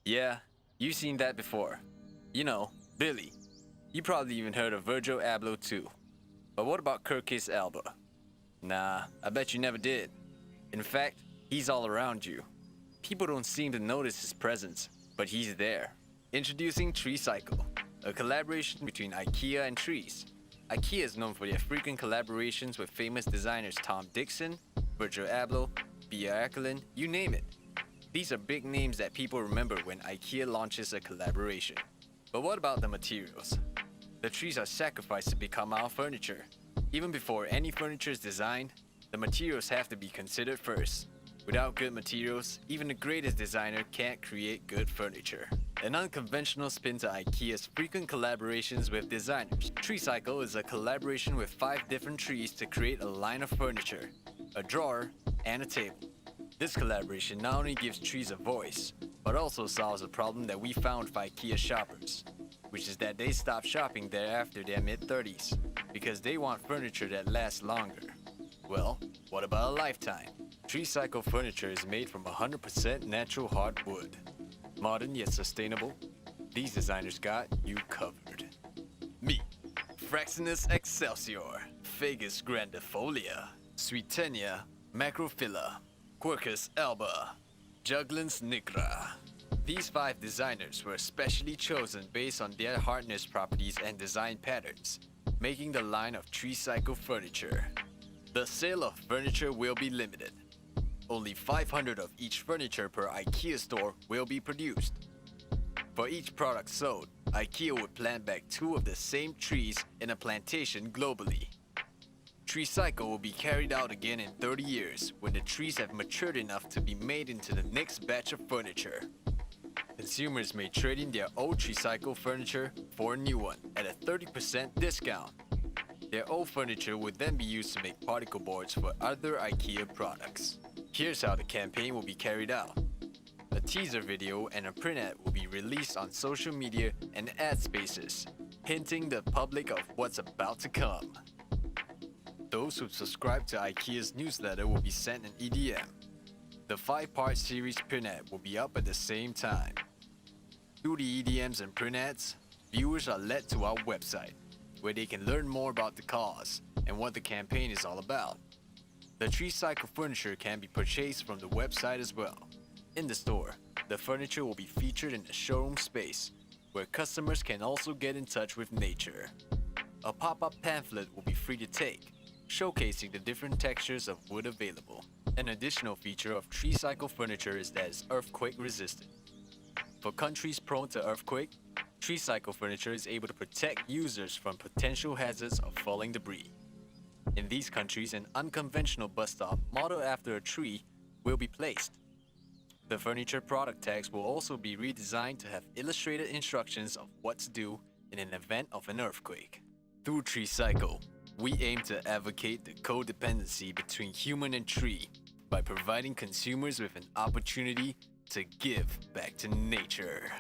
Yeah, you've seen that before. You know, Billy. You probably even heard of 𝙅𝙖𝙣𝙠𝙖 too. But what about Kirkis alba? Nah, I bet you never did. In fact, he's all around you. People don't seem to notice his presence, but he's there. Introducing Treecycle, a collaboration between IKEA and trees. IKEA is known for their frequent collaborations with famous designers Tom Dixon, 𝙅𝙖𝙑𝙑, Beech, you name it. These are big names that people remember when IKEA launches a collaboration. But what about the materials? The trees are sacrificed to become our furniture. Even before any furniture is designed, the materials have to be considered first. Without good materials, even the greatest designer can't create good furniture. An unconventional spin to IKEA's frequent collaborations with designers. Treecycle is a collaboration with 5 different trees to create a line of furniture, a drawer, and a table. This collaboration not only gives trees a voice, but also solves a problem that we found for IKEA shoppers, which is that they stop shopping there after their mid-30s, because they want furniture that lasts longer. Well, what about a lifetime? Treecycle furniture is made from 100% natural hardwood. Modern yet sustainable, these designers got you covered. Me, Fraxinus excelsior, Fagus grandifolia, Sweetenia macrophylla, Quercus alba, Juglans nigra. These 5 designers were specially chosen based on their hardness properties and design patterns, making the line of Treecycle furniture. The sale of furniture will be limited. Only 500 of each furniture per IKEA store will be produced. For each product sold, IKEA would plant back 2 of the same trees in a plantation globally. Treecycle will be carried out again in 30 years when the trees have matured enough to be made into the next batch of furniture. Consumers may trade in their old Treecycle furniture for a new one at a 30% discount. Their old furniture would then be used to make particle boards for other IKEA products. Here's how the campaign will be carried out. A teaser video and a print ad will be released on social media and ad spaces, hinting the public of what's about to come. Those who subscribe to IKEA's newsletter will be sent an EDM. The 5-part series print ad will be up at the same time. Through the EDMs and print ads, viewers are led to our website, where they can learn more about the cause and what the campaign is all about. The Treecycle furniture can be purchased from the website as well. In the store, the furniture will be featured in the showroom space, where customers can also get in touch with nature. A pop-up pamphlet will be free to take, showcasing the different textures of wood available. An additional feature of Treecycle furniture is that it's earthquake resistant. For countries prone to earthquake, Treecycle furniture is able to protect users from potential hazards of falling debris. In these countries, an unconventional bus stop modeled after a tree will be placed. The furniture product tags will also be redesigned to have illustrated instructions of what to do in an event of an earthquake. Through Treecycle, we aim to advocate the codependency between human and tree by providing consumers with an opportunity to give back to nature.